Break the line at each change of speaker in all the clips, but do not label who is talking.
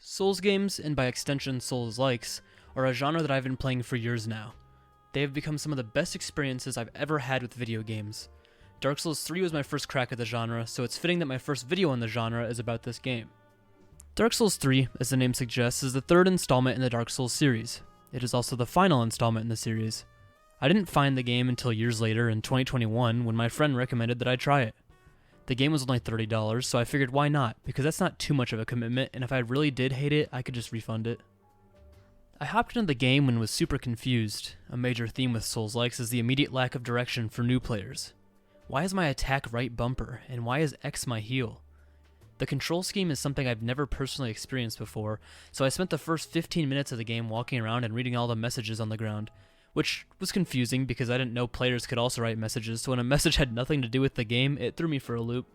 Souls games, and by extension Souls-likes, are a genre that I've been playing for years now. They have become some of the best experiences I've ever had with video games. Dark Souls 3 was my first crack at the genre, so it's fitting that my first video on the genre is about this game. Dark Souls 3, as the name suggests, is the third installment in the Dark Souls series. It is also the final installment in the series. I didn't find the game until years later in 2021 when my friend recommended that I try it. The game was only $30, so I figured why not, because that's not too much of a commitment, and if I really did hate it, I could just refund it. I hopped into the game and was super confused. A major theme with Souls-likes is the immediate lack of direction for new players. Why is my attack right bumper, and why is X my heal? The control scheme is something I've never personally experienced before, so I spent the first 15 minutes of the game walking around and reading all the messages on the ground, which was confusing because I didn't know players could also write messages, so when a message had nothing to do with the game, it threw me for a loop.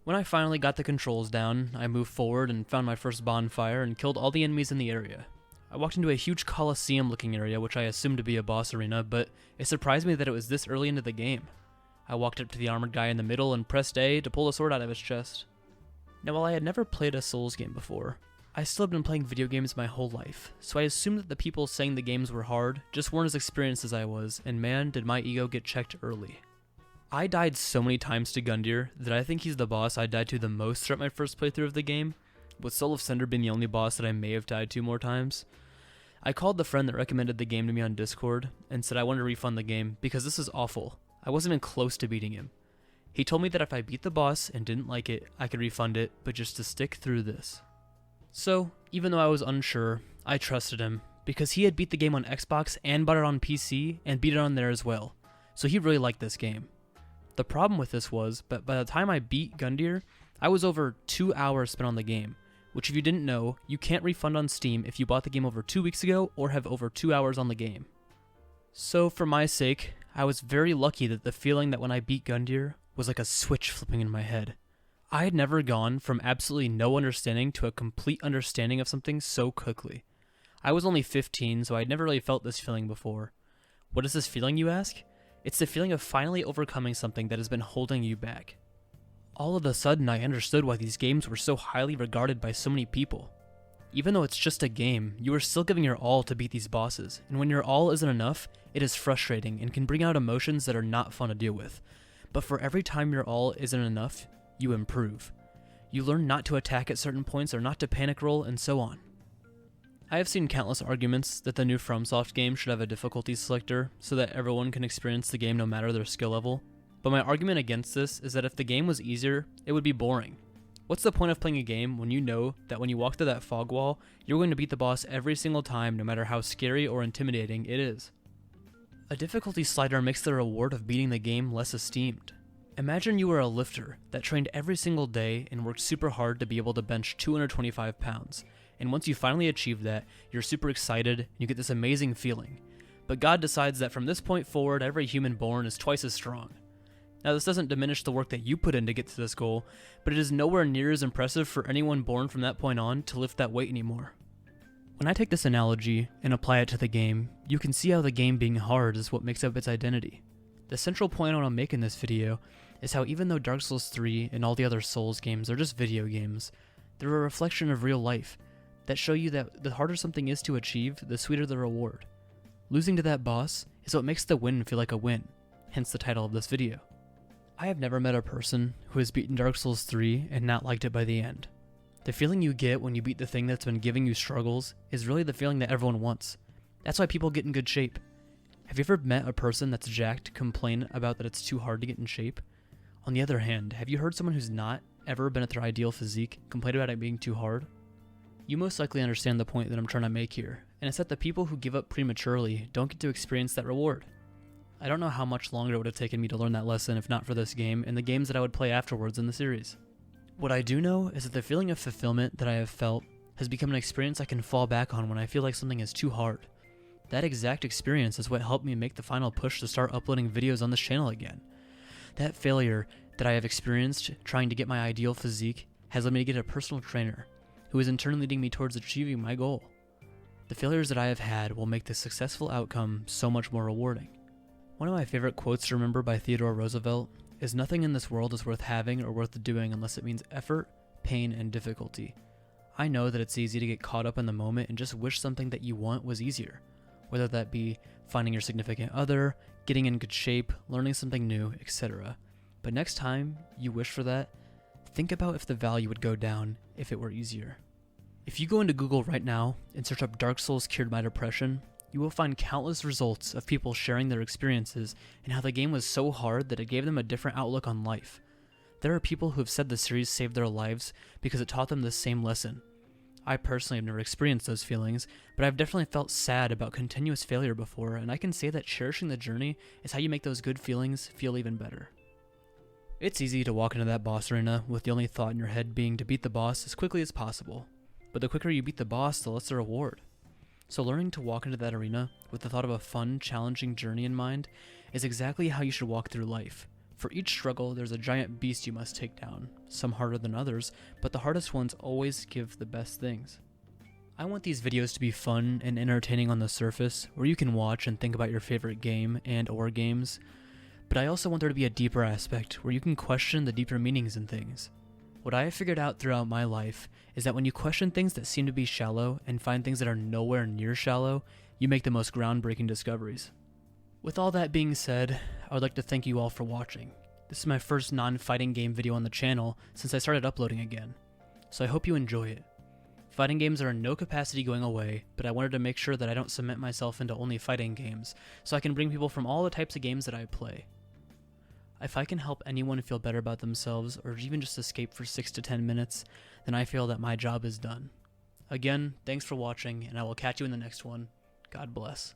When I finally got the controls down, I moved forward and found my first bonfire and killed all the enemies in the area. I walked into a huge Colosseum-looking area, which I assumed to be a boss arena, but it surprised me that it was this early into the game. I walked up to the armored guy in the middle and pressed A to pull the sword out of his chest. Now, while I had never played a Souls game before, I still had been playing video games my whole life, so I assumed that the people saying the games were hard just weren't as experienced as I was, and man, did my ego get checked early. I died so many times to Gundyr that I think he's the boss I died to the most throughout my first playthrough of the game, with Soul of Cinder being the only boss that I may have died to more times. I called the friend that recommended the game to me on Discord and said I wanted to refund the game because this is awful. I wasn't even close to beating him. He told me that if I beat the boss and didn't like it, I could refund it, but just to stick through this. So, even though I was unsure, I trusted him, because he had beat the game on Xbox and bought it on PC and beat it on there as well, so he really liked this game. The problem with this was, but by the time I beat Gundyr, I was over 2 hours spent on the game, which if you didn't know, you can't refund on Steam if you bought the game over 2 weeks ago or have over 2 hours on the game. So for my sake, I was very lucky that the feeling that when I beat Gundyr was like a switch flipping in my head. I had never gone from absolutely no understanding to a complete understanding of something so quickly. I was only 15, so I'd never really felt this feeling before. What is this feeling, you ask? It's the feeling of finally overcoming something that has been holding you back. All of a sudden, I understood why these games were so highly regarded by so many people. Even though it's just a game, you are still giving your all to beat these bosses, and when your all isn't enough, it is frustrating and can bring out emotions that are not fun to deal with. But for every time your all isn't enough, you improve. You learn not to attack at certain points or not to panic roll, and so on. I have seen countless arguments that the new FromSoft game should have a difficulty selector so that everyone can experience the game no matter their skill level, but my argument against this is that if the game was easier, it would be boring. What's the point of playing a game when you know that when you walk through that fog wall, you're going to beat the boss every single time no matter how scary or intimidating it is? A difficulty slider makes the reward of beating the game less esteemed. Imagine you were a lifter that trained every single day and worked super hard to be able to bench 225 pounds, and once you finally achieve that, you're super excited and you get this amazing feeling. But God decides that from this point forward, every human born is twice as strong. Now, this doesn't diminish the work that you put in to get to this goal, but it is nowhere near as impressive for anyone born from that point on to lift that weight anymore. When I take this analogy and apply it to the game, you can see how the game being hard is what makes up its identity. The central point I want to make in this video is how even though Dark Souls 3 and all the other Souls games are just video games, they're a reflection of real life that show you that the harder something is to achieve, the sweeter the reward. Losing to that boss is what makes the win feel like a win, hence the title of this video. I have never met a person who has beaten Dark Souls 3 and not liked it by the end. The feeling you get when you beat the thing that's been giving you struggles is really the feeling that everyone wants. That's why people get in good shape. Have you ever met a person that's jacked complain about that it's too hard to get in shape? On the other hand, have you heard someone who's not ever been at their ideal physique complain about it being too hard? You most likely understand the point that I'm trying to make here, and it's that the people who give up prematurely don't get to experience that reward. I don't know how much longer it would have taken me to learn that lesson if not for this game and the games that I would play afterwards in the series. What I do know is that the feeling of fulfillment that I have felt has become an experience I can fall back on when I feel like something is too hard. That exact experience is what helped me make the final push to start uploading videos on this channel again. That failure that I have experienced trying to get my ideal physique has led me to get a personal trainer, who is in turn leading me towards achieving my goal. The failures that I have had will make the successful outcome so much more rewarding. One of my favorite quotes to remember by Theodore Roosevelt is, "Nothing in this world is worth having or worth doing unless it means effort, pain, and difficulty. I know that it's easy to get caught up in the moment and just wish something that you want was easier, whether that be finding your significant other, getting in good shape, learning something new, etc. But next time you wish for that, think about if the value would go down if it were easier. If you go into Google right now and search up Dark Souls cured my depression, you will find countless results of people sharing their experiences and how the game was so hard that it gave them a different outlook on life. There are people who have said the series saved their lives because it taught them the same lesson. I personally have never experienced those feelings, but I've definitely felt sad about continuous failure before, and I can say that cherishing the journey is how you make those good feelings feel even better. It's easy to walk into that boss arena with the only thought in your head being to beat the boss as quickly as possible, but the quicker you beat the boss, the less the reward. So learning to walk into that arena with the thought of a fun, challenging journey in mind is exactly how you should walk through life. For each struggle, there's a giant beast you must take down, some harder than others, but the hardest ones always give the best things. I want these videos to be fun and entertaining on the surface, where you can watch and think about your favorite game and/or games, but I also want there to be a deeper aspect where you can question the deeper meanings in things. What I have figured out throughout my life is that when you question things that seem to be shallow and find things that are nowhere near shallow, you make the most groundbreaking discoveries. With all that being said, I would like to thank you all for watching. This is my first non-fighting game video on the channel since I started uploading again, so I hope you enjoy it. Fighting games are in no capacity going away, but I wanted to make sure that I don't cement myself into only fighting games, so I can bring people from all the types of games that I play. If I can help anyone feel better about themselves, or even just escape for 6 to 10 minutes, then I feel that my job is done. Again, thanks for watching, and I will catch you in the next one. God bless.